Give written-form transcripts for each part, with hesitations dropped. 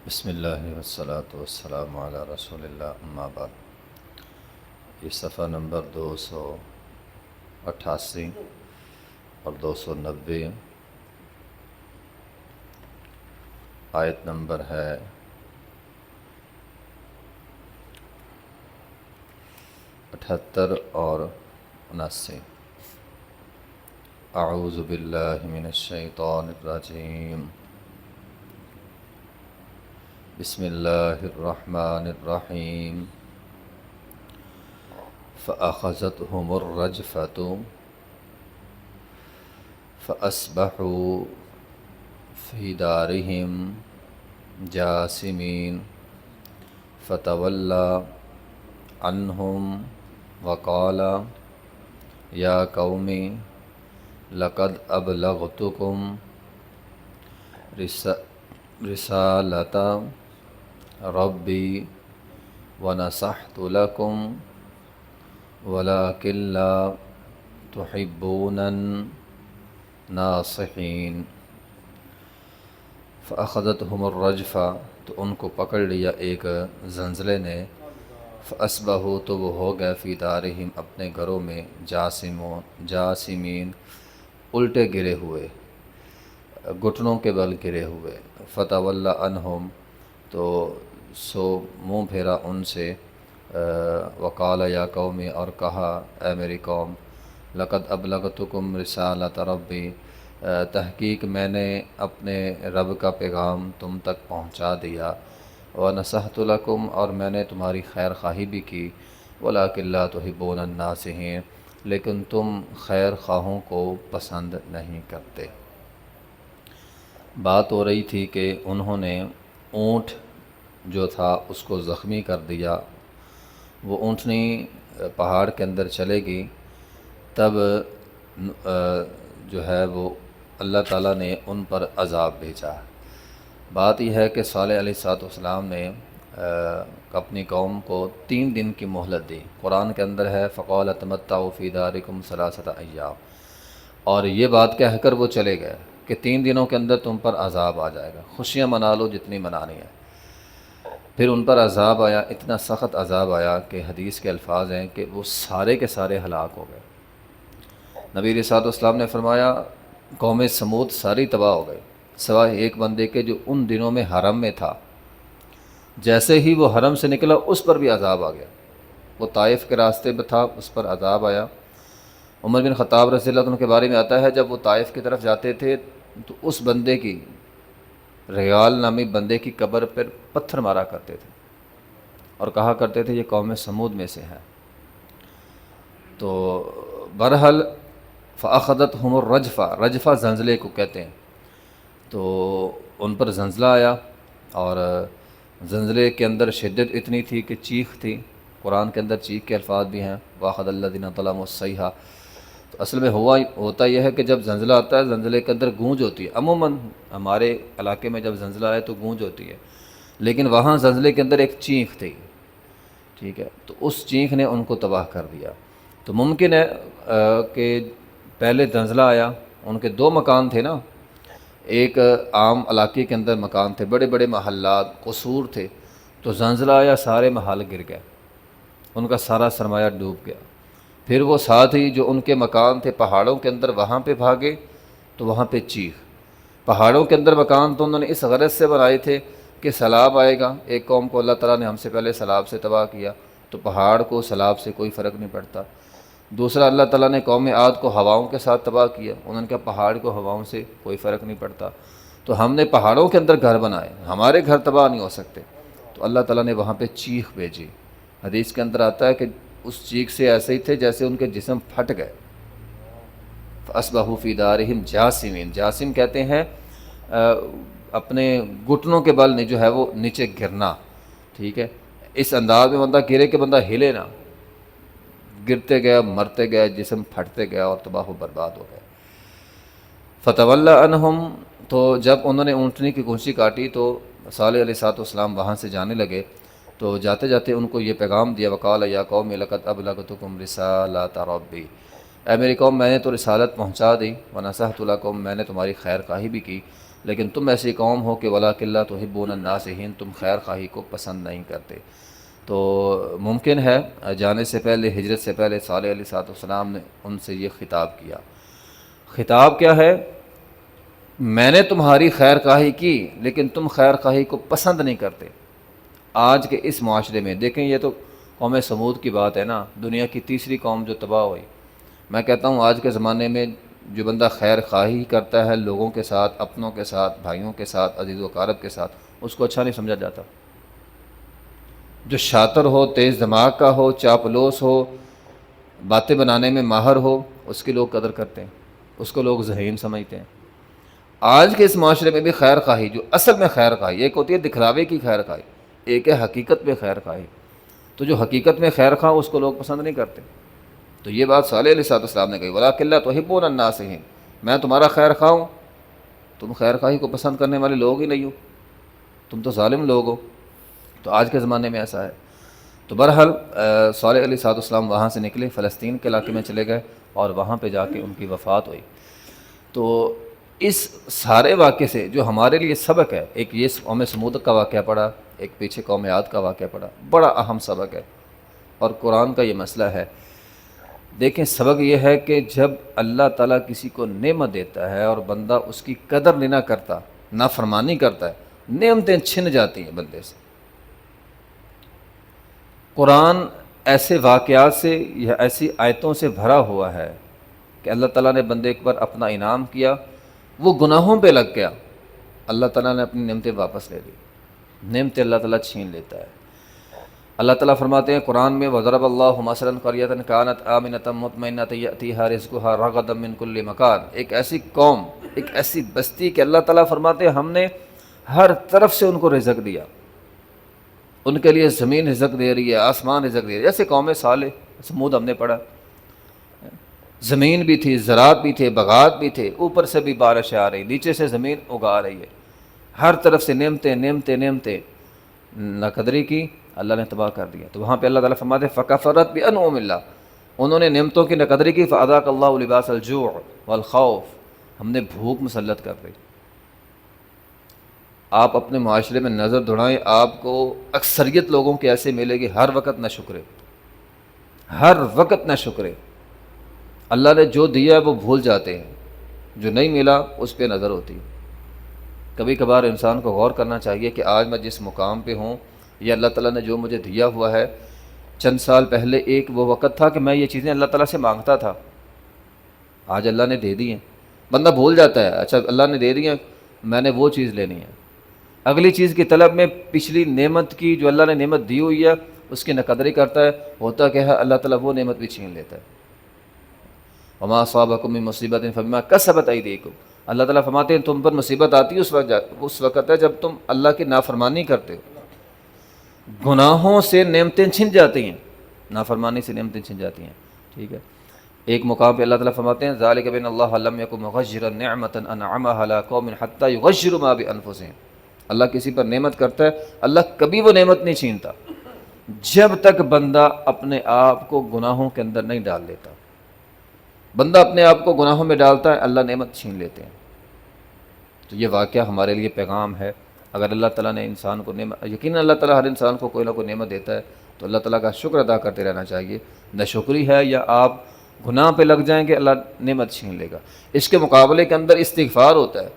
بسم اللہ والصلاة والسلام علی رسول اللہ اما بعد۔ یہ صفحہ نمبر 288 اور 290، آیت نمبر ہے 78 اور 79۔ اعوذ باللہ من الشیطان الرجیم، بسم اللہ الرحمن الرحیم۔ فأخذتهم الرجفة فأصبحوا في دارهم جاثمين فتولى عنهم وقال يا قوم لقد أبلغتكم رسالة ربي ونصحت لكم ولكن لا تحبون الناصحين۔ فأخذتهم الرجفة، تو ان کو پکڑ لیا ایک زلزلے نے، فأصبحوا، تو وہ ہو گئے فی دارہم، اپنے گھروں میں، جاسمین، الٹے گرے ہوئے، گھٹنوں کے بل گرے ہوئے۔ فتولی عنہم، تو سو منہ پھیرا ان سے، وقال یا قومی، اور کہا اے میری قوم، لقد ابلغتکم رسالۃ ربی، تحقیق میں نے اپنے رب کا پیغام تم تک پہنچا دیا، ونصحت لکم، اور میں نے تمہاری خیر خواہی بھی کی، ولکن لا تحبون الناصحین، لیکن تم خیر خواہوں کو پسند نہیں کرتے۔ بات ہو رہی تھی کہ انہوں نے اونٹ جو تھا اس کو زخمی کر دیا، وہ اونٹنی پہاڑ کے اندر چلے گی، تب جو ہے وہ اللہ تعالیٰ نے ان پر عذاب بھیجا۔ بات یہ ہے کہ صالح علیہ السلام نے اپنی قوم کو 3 دن کی مہلت دی۔ قرآن کے اندر ہے فقال تمتعوا فی دارکم ثلاثۃ ایام، اور یہ بات کہہ کر وہ چلے گئے کہ 3 دنوں کے اندر تم پر عذاب آ جائے گا، خوشیاں منا لو جتنی منانی ہے۔ پھر ان پر عذاب آیا، اتنا سخت عذاب آیا کہ حدیث کے الفاظ ہیں کہ وہ سارے کے سارے ہلاک ہو گئے۔ نبی علیہ السلام نے فرمایا قوم سمود ساری تباہ ہو گئی، سوائے ایک بندے کے جو ان دنوں میں حرم میں تھا۔ جیسے ہی وہ حرم سے نکلا اس پر بھی عذاب آ گیا، وہ طائف کے راستے میں تھا، اس پر عذاب آیا۔ عمر بن خطاب رضی اللہ عنہ کے بارے میں آتا ہے جب وہ طائف کی طرف جاتے تھے تو اس بندے کی، ریال نامی بندے کی قبر پر پتھر مارا کرتے تھے اور کہا کرتے تھے یہ قوم سمود میں سے ہے۔ تو بہرحال فأخذتهم الرجفہ، رجفہ زلزلے کو کہتے ہیں، تو ان پر زلزلہ آیا، اور زلزلے کے اندر شدت اتنی تھی کہ چیخ تھی۔ قرآن کے اندر چیخ کے الفاظ بھی ہیں، وَأَخَذَ الَّذِينَ ظَلَمُوا الصَّيْحَةُ۔ تو اصل میں ہوتا یہ ہے کہ جب زلزلہ آتا ہے، زلزلے کے اندر گونج ہوتی ہے۔ عموماً ہمارے علاقے میں جب زلزلہ آئے تو گونج ہوتی ہے، لیکن وہاں زلزلے کے اندر ایک چیخ تھی، ٹھیک ہے، تو اس چیخ نے ان کو تباہ کر دیا۔ تو ممکن ہے کہ پہلے زلزلہ آیا، ان کے 2 مکان تھے نا، ایک عام علاقے کے اندر مکان تھے، بڑے بڑے محلات، قصور تھے، تو زلزلہ آیا، سارے محل گر گئے، ان کا سارا سرمایہ ڈوب گیا۔ پھر وہ ساتھ ہی جو ان کے مکان تھے پہاڑوں کے اندر، وہاں پہ بھاگے تو وہاں پہ چیخ۔ پہاڑوں کے اندر مکان تو انہوں نے اس غرض سے بنائے تھے کہ سیلاب آئے گا، ایک قوم کو اللہ تعالیٰ نے ہم سے پہلے سیلاب سے تباہ کیا، تو پہاڑ کو سیلاب سے کوئی فرق نہیں پڑتا۔ دوسرا، اللہ تعالیٰ نے قوم عاد کو ہواؤں کے ساتھ تباہ کیا، انہوں نے کہا پہاڑ کو ہواؤں سے کوئی فرق نہیں پڑتا، تو ہم نے پہاڑوں کے اندر گھر بنائے، ہمارے گھر تباہ نہیں ہو سکتے، تو اللہ تعالیٰ نے وہاں پہ چیخ بھیجی۔ حدیث کے اندر آتا ہے کہ اس چیخ سے ایسے ہی تھے جیسے ان کے جسم پھٹ گئے۔ فَأَصْبَحُوا فِي دَارِهِمْ جَاثِمِينَ، جاسم کہتے ہیں اپنے گھٹنوں کے بل جو ہے وہ نیچے گرنا، ٹھیک ہے، اس انداز میں بندہ گرے کہ بندہ ہلے نہ، گرتے گیا، مرتے گئے، جسم پھٹتے گیا اور تباہ و برباد ہو گئے۔ فَتَوَلَّى عَنْهُمْ، تو جب انہوں نے اونٹنی کی گونچی کاٹی تو صالح علیہ السلام وہاں سے جانے لگے، تو جاتے جاتے ان کو یہ پیغام دیا، وقال یا قوم لقد ابلغتکم رسالۃ ربی، اے میری قوم میں نے تو رسالت پہنچا دی، ونصحت لکم، میں نے تمہاری خیر خواہی بھی کی، لیکن تم ایسی قوم ہو کہ ولاکن لا تحبون الناصحین، تم خیر خواہی کو پسند نہیں کرتے۔ تو ممکن ہے جانے سے پہلے، ہجرت سے پہلے صالح علیہ السلام نے ان سے یہ خطاب کیا۔ خطاب کیا ہے؟ میں نے تمہاری خیر خواہی کی لیکن تم خیر خواہی کو پسند نہیں کرتے۔ آج کے اس معاشرے میں دیکھیں، یہ تو قوم سمود کی بات ہے نا، دنیا کی تیسری قوم جو تباہ ہوئی۔ میں کہتا ہوں آج کے زمانے میں جو بندہ خیر خواہی کرتا ہے لوگوں کے ساتھ، اپنوں کے ساتھ، بھائیوں کے ساتھ، عزیز و اقارب کے ساتھ، اس کو اچھا نہیں سمجھا جاتا۔ جو شاطر ہو، تیز دماغ کا ہو، چاپلوس ہو، باتیں بنانے میں ماہر ہو، اس کی لوگ قدر کرتے ہیں، اس کو لوگ ذہین سمجھتے ہیں۔ آج کے اس معاشرے میں بھی خیر خواہی، جو اصل میں خیر خواہی، ایک ہوتی ہے دکھلاوے کی خیر خواہی، ایک ہے حقیقت میں خیر خواہی۔ تو جو حقیقت میں خیر خواہ اس کو لوگ پسند نہیں کرتے۔ تو یہ بات صالح علیہ السلام نے کہی، وَلَٰكِن لَا تُحِبُّونَ النَّاصِحِينَ، میں تمہارا خیر خواہ ہوں، تم خیر خواہی کو پسند کرنے والے لوگ ہی نہیں ہو، تم تو ظالم لوگ ہو۔ تو آج کے زمانے میں ایسا ہے۔ تو بہرحال صالح علیہ السلام وہاں سے نکلے، فلسطین کے علاقے میں چلے گئے اور وہاں پہ جا کے ان کی وفات ہوئی۔ تو اس سارے واقعے سے جو ہمارے لیے سبق ہے، ایک یہ قوم سمود کا واقعہ پڑھا، ایک پیچھے قوم عاد کا واقعہ پڑھا، بڑا اہم سبق ہے اور قرآن کا یہ مسئلہ ہے۔ دیکھیں، سبق یہ ہے کہ جب اللہ تعالیٰ کسی کو نعمت دیتا ہے اور بندہ اس کی قدر نہیں نہ کرتا، نافرمانی کرتا ہے، نعمتیں چھن جاتی ہیں بندے سے۔ قرآن ایسے واقعات سے یا ایسی آیتوں سے بھرا ہوا ہے کہ اللہ تعالیٰ نے بندے پر اپنا انعام کیا، وہ گناہوں پہ لگ گیا، اللہ تعالیٰ نے اپنی نعمتیں واپس لے لی، نعمتیں اللہ تعالیٰ چھین لیتا ہے۔ اللہ تعالیٰ فرماتے ہیں قرآن میں، وَضَرَبَ اللَّهُ مَثَلًا قَرْيَةً كَانَتْ آمِنَةً مُطْمَئِنَّةً يَأْتِيهَا رِزْقُهَا رَغَدًا مِّن كُلِّ مَكَانٍ، ایک ایسی قوم، ایک ایسی بستی کہ اللہ تعالیٰ فرماتے ہیں ہم نے ہر طرف سے ان کو رزق دیا، ان کے لیے زمین رزق دے رہی ہے، آسمان رزق دے رہی ہے۔ جیسے قوم صالح سمود ہم نے پڑھا، زمین بھی تھی، زراعت بھی تھے، باغات بھی تھے، اوپر سے بھی بارش آ رہی، نیچے سے زمین اگا رہی ہے، ہر طرف سے نعمتیں نعمتیں نعمتیں، نہ قدری کی، اللہ نے تباہ کر دیا۔ تو وہاں پہ اللہ تعالیٰ فرماتے ہیں فَكَفَرَتْ بِأَنْعُمِ اللَّهِ، انہوں نے نعمتوں کی نہ قدری کی، فَأَذَاقَ اللَّهُ لِبَاسَ الْجُوعِ وَالْخَوْفِ، ہم نے بھوک مسلط کر دی۔ آپ اپنے معاشرے میں نظر دوڑائیں، آپ کو اکثریت لوگوں کے ایسے ملے گی ہر وقت نہ شکرے، ہر وقت نہ شکرے۔ اللہ نے جو دیا ہے وہ بھول جاتے ہیں، جو نہیں ملا اس پہ نظر ہوتی ہے۔ کبھی کبھار انسان کو غور کرنا چاہیے کہ آج میں جس مقام پہ ہوں، یہ اللہ تعالیٰ نے جو مجھے دیا ہوا ہے، چند سال پہلے ایک وہ وقت تھا کہ میں یہ چیزیں اللہ تعالیٰ سے مانگتا تھا، آج اللہ نے دے دی ہیں۔ بندہ بھول جاتا ہے، اچھا اللہ نے دے دی ہیں، میں نے وہ چیز لینی ہے، اگلی چیز کی طلب میں پچھلی نعمت کی جو اللہ نے نعمت دی ہوئی ہے اس کی نقدری کرتا ہے، ہوتا کہ ہے اللہ تعالیٰ وہ نعمت بھی چھین لیتا ہے۔ وما اصابکم من مصیبت فبما کسبت ایدیکم، اللہ تعالیٰ فرماتے ہیں تم پر مصیبت آتی ہے اس وقت ہے جب تم اللہ کی نافرمانی کرتے ہو، گناہوں سے نعمتیں چھن جاتی ہیں، نافرمانی سے نعمتیں چھن جاتی ہیں۔ ٹھیک ہے، ایک مقام پہ اللہ تعالیٰ فرماتے ہیں ذالک بان اللہ لم یکن مغیرا نعمتا انعمها علی قوم حتی یغیروا ما بانفسہم، اللہ کسی پر نعمت کرتا ہے، اللہ کبھی وہ نعمت نہیں چھینتا جب تک بندہ اپنے آپ کو گناہوں کے اندر نہیں ڈال لیتا۔ بندہ اپنے آپ کو گناہوں میں ڈالتا ہے، اللہ نعمت چھین لیتے ہیں۔ تو یہ واقعہ ہمارے لیے پیغام ہے، اگر اللہ تعالیٰ نے انسان کو نعمت، یقیناً اللہ تعالیٰ ہر انسان کو کوئی نہ کوئی نعمت دیتا ہے، تو اللہ تعالیٰ کا شکر ادا کرتے رہنا چاہیے۔ نہ شکری ہے یا آپ گناہ پہ لگ جائیں گے، اللہ نعمت چھین لے گا۔ اس کے مقابلے کے اندر استغفار ہوتا ہے،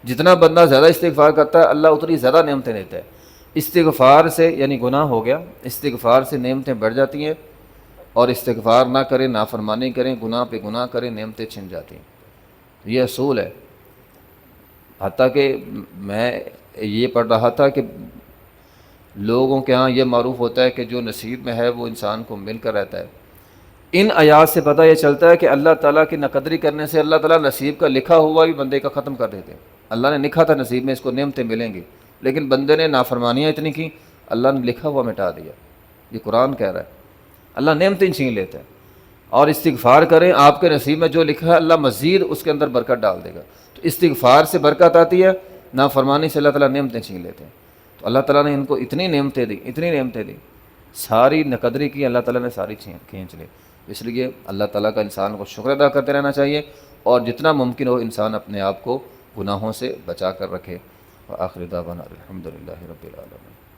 جتنا بندہ زیادہ استغفار کرتا ہے اللہ اتنی زیادہ نعمتیں دیتا ہے۔ استغفار سے یعنی گناہ ہو گیا، استغفار سے نعمتیں بڑھ جاتی ہیں، اور استغفار نہ کریں، نافرمانی کریں، گناہ پہ گناہ کریں، نعمتیں چھن جاتی ہیں۔ یہ اصول ہے۔ حتیٰ کہ میں یہ پڑھ رہا تھا کہ لوگوں کے ہاں یہ معروف ہوتا ہے کہ جو نصیب میں ہے وہ انسان کو مل کر رہتا ہے۔ ان آیات سے پتہ یہ چلتا ہے کہ اللہ تعالیٰ کی ناقدری کرنے سے اللہ تعالیٰ نصیب کا لکھا ہوا بھی بندے کا ختم کر دیتے ہیں۔ اللہ نے لکھا تھا نصیب میں اس کو نعمتیں ملیں گی، لیکن بندے نے نافرمانیاں اتنی کی، اللہ نے لکھا ہوا مٹا دیا۔ یہ قرآن کہہ رہا ہے، اللہ نعمتیں چھین لیتا ہے۔ اور استغفار کریں، آپ کے نصیب میں جو لکھا ہے اللہ مزید اس کے اندر برکت ڈال دے گا۔ تو استغفار سے برکت آتی ہے، نافرمانی سے اللہ تعالیٰ نعمتیں چھین لیتے ہیں۔ تو اللہ تعالیٰ نے ان کو اتنی نعمتیں دی، اتنی نعمتیں دی، ساری نقدری کی، اللہ تعالیٰ نے ساری کھینچ لی۔ اس لیے اللہ تعالیٰ کا انسان کو شکر ادا کرتے رہنا چاہیے، اور جتنا ممکن ہو انسان اپنے آپ کو گناہوں سے بچا کر رکھے۔ وآخر دعوانا الحمدللہ رب العالمین۔